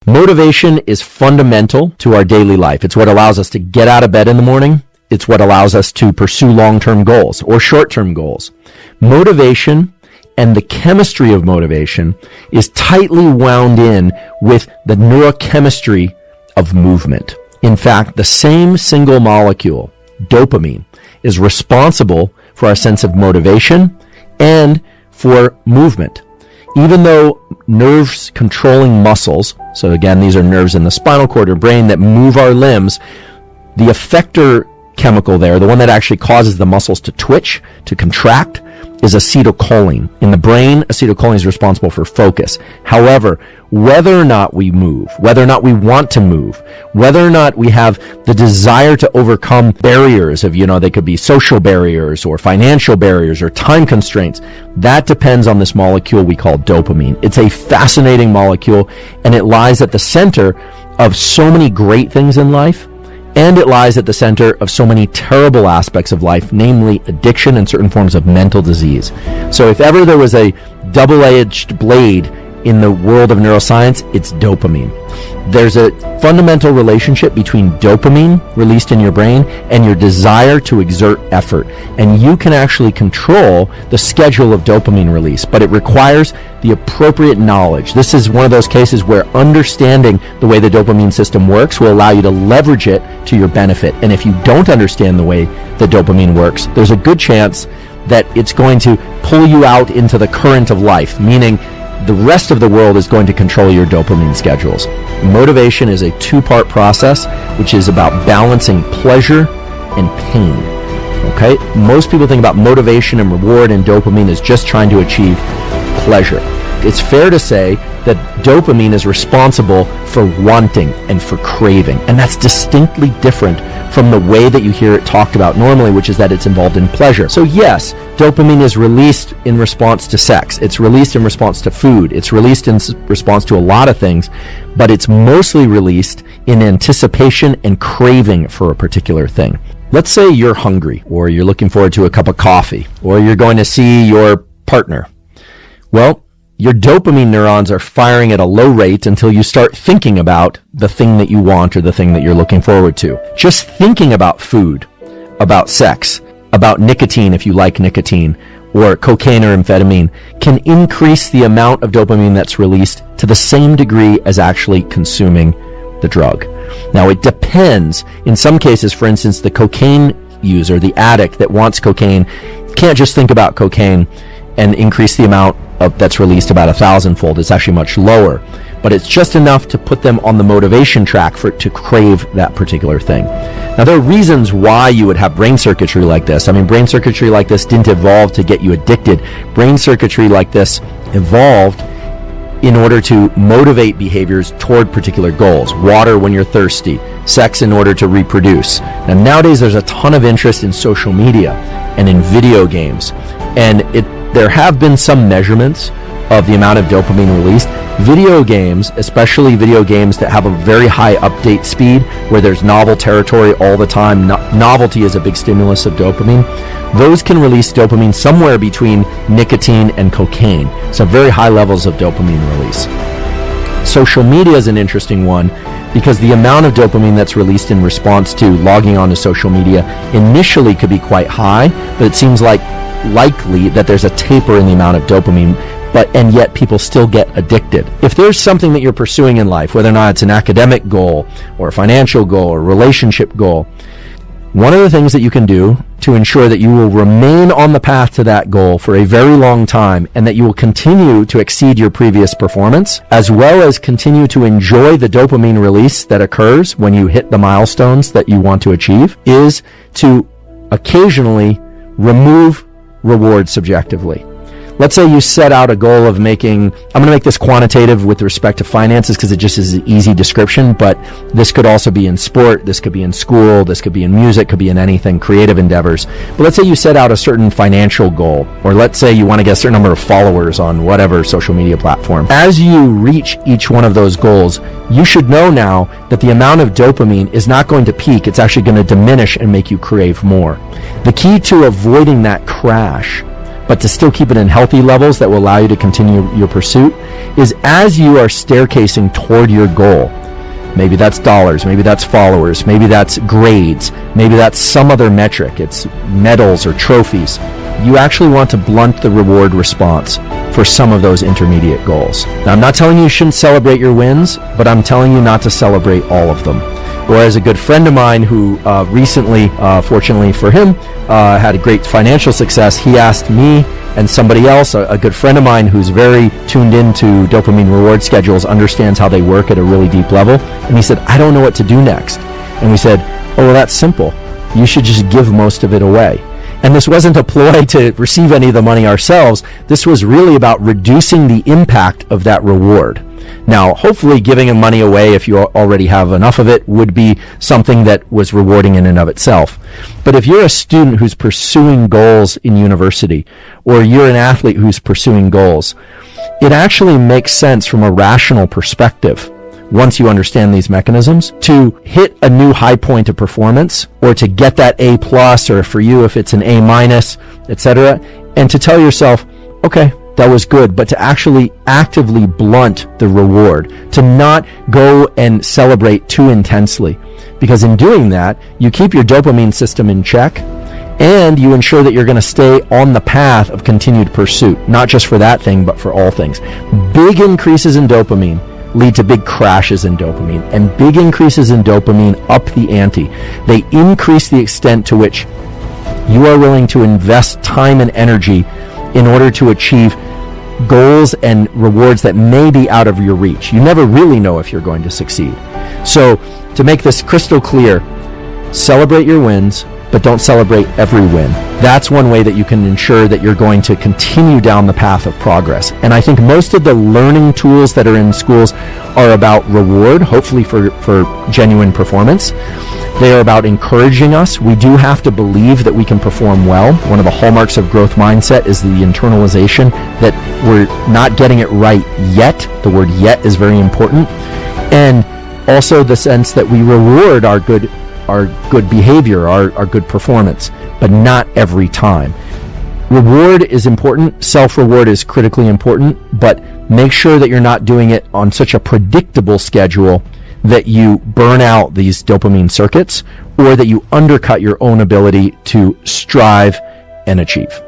Motivation is fundamental to our daily life. It's what allows us to get out of bed in the morning. It's what allows us to pursue long-term goals or short-term goals. Motivation and the chemistry of motivation is tightly wound in with the neurochemistry of movement. In fact, the same single molecule, dopamine, is responsible for our sense of motivation and for movement. Even though nerves controlling muscles, so again, these are nerves in the spinal cord or brain that move our limbs, the effector chemical there, the one that actually causes the muscles to twitch, to contract, is acetylcholine. In the brain, acetylcholine is responsible for focus. However, whether or not we move, whether or not we want to move, whether or not we have the desire to overcome barriers of, they could be social barriers or financial barriers or time constraints, that depends on this molecule we call dopamine. It's a fascinating molecule, and it lies at the center of so many great things in life. And it lies at the center of so many terrible aspects of life, namely addiction and certain forms of mental disease. So if ever there was a double-edged blade in the world of neuroscience, it's dopamine. There's a fundamental relationship between dopamine released in your brain and your desire to exert effort. And you can actually control the schedule of dopamine release, but it requires the appropriate knowledge. This is one of those cases where understanding the way the dopamine system works will allow you to leverage it to your benefit. And if you don't understand the way the dopamine works, there's a good chance that it's going to pull you out into the current of life, meaning the rest of the world is going to control your dopamine schedules. Motivation is a two-part process, which is about balancing pleasure and pain. Okay? Most people think about motivation and reward and dopamine as just trying to achieve pleasure. It's fair to say that dopamine is responsible for wanting and for craving, and that's distinctly different from the way that you hear it talked about normally, which is that it's involved in pleasure. So yes, dopamine is released in response to sex. It's released in response to food. It's released in response to a lot of things, but it's mostly released in anticipation and craving for a particular thing. Let's say you're hungry, or you're looking forward to a cup of coffee, or you're going to see your partner. Well, your dopamine neurons are firing at a low rate until you start thinking about the thing that you want or the thing that you're looking forward to. Just thinking about food, about sex, about nicotine if you like nicotine, or cocaine or amphetamine can increase the amount of dopamine that's released to the same degree as actually consuming the drug. Now, it depends. In some cases, for instance, the cocaine user, the addict that wants cocaine, can't just think about cocaine and increase the amount that's released about 1,000-fold. It's actually much lower, but it's just enough to put them on the motivation track for it to crave that particular thing. Now, there are reasons why you would have brain circuitry like this. I mean, brain circuitry like this didn't evolve to get you addicted. Brain circuitry like this evolved in order to motivate behaviors toward particular goals. Water when you're thirsty, sex in order to reproduce. And nowadays there's a ton of interest in social media and in video games. And there have been some measurements of the amount of dopamine released. Video games, especially video games that have a very high update speed, where there's novel territory all the time, novelty is a big stimulus of dopamine, those can release dopamine somewhere between nicotine and cocaine. So very high levels of dopamine release. Social media is an interesting one because the amount of dopamine that's released in response to logging on to social media initially could be quite high, but it seems likely that there's a taper in the amount of dopamine, and yet people still get addicted. If there's something that you're pursuing in life, whether or not it's an academic goal or a financial goal or a relationship goal, one of the things that you can do to ensure that you will remain on the path to that goal for a very long time and that you will continue to exceed your previous performance, as well as continue to enjoy the dopamine release that occurs when you hit the milestones that you want to achieve, is to occasionally remove reward subjectively. Let's say you set out a goal of I'm going to make this quantitative with respect to finances because it just is an easy description, but this could also be in sport, this could be in school, this could be in music, could be in anything, creative endeavors. But let's say you set out a certain financial goal, or let's say you want to get a certain number of followers on whatever social media platform. As you reach each one of those goals, you should know now that the amount of dopamine is not going to peak, it's actually going to diminish and make you crave more. The key to avoiding that crash but to still keep it in healthy levels that will allow you to continue your pursuit, is as you are staircasing toward your goal, maybe that's dollars, maybe that's followers, maybe that's grades, maybe that's some other metric, it's medals or trophies, you actually want to blunt the reward response for some of those intermediate goals. Now, I'm not telling you shouldn't celebrate your wins, but I'm telling you not to celebrate all of them. Or as a good friend of mine who recently, fortunately for him, had a great financial success, he asked me and somebody else, a good friend of mine who's very tuned into dopamine reward schedules, understands how they work at a really deep level, and he said, I don't know what to do next. And we said, oh, well, that's simple. You should just give most of it away. And this wasn't a ploy to receive any of the money ourselves. This was really about reducing the impact of that reward. Now, hopefully giving money away, if you already have enough of it, would be something that was rewarding in and of itself. But if you're a student who's pursuing goals in university, or you're an athlete who's pursuing goals, it actually makes sense from a rational perspective, once you understand these mechanisms, to hit a new high point of performance, or to get that A plus, or for you, if it's an A minus, etc., and to tell yourself, okay, that was good, but to actually actively blunt the reward, to not go and celebrate too intensely. Because in doing that, you keep your dopamine system in check, and you ensure that you're going to stay on the path of continued pursuit, not just for that thing, but for all things. Big increases in dopamine lead to big crashes in dopamine, and big increases in dopamine up the ante. They increase the extent to which you are willing to invest time and energy in order to achieve goals and rewards that may be out of your reach. You never really know if you're going to succeed. So, to make this crystal clear, celebrate your wins, but don't celebrate every win. That's one way that you can ensure that you're going to continue down the path of progress. And I think most of the learning tools that are in schools are about reward, hopefully for genuine performance. They are about encouraging us. We do have to believe that we can perform well. One of the hallmarks of growth mindset is the internalization that we're not getting it right yet. The word yet is very important. And also the sense that we reward our good behavior, our good performance, but not every time. Reward is important. Self-reward is critically important, but make sure that you're not doing it on such a predictable schedule that you burn out these dopamine circuits, or that you undercut your own ability to strive and achieve.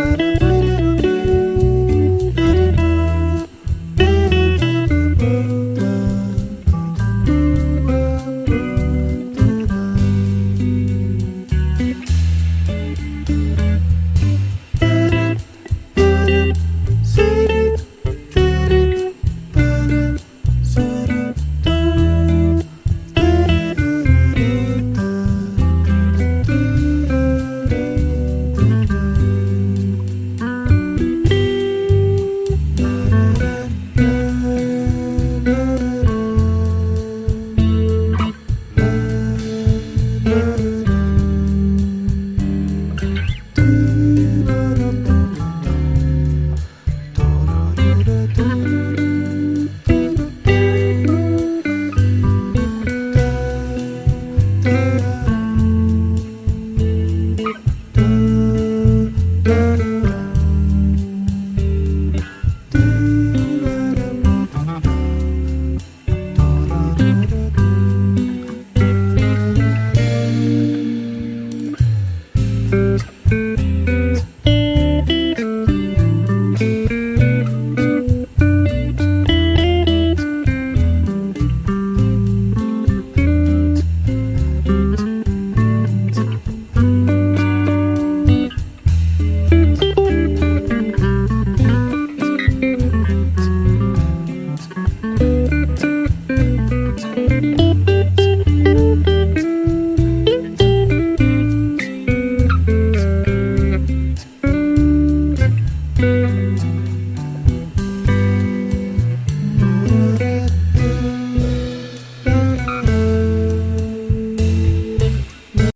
Ba-da-ba.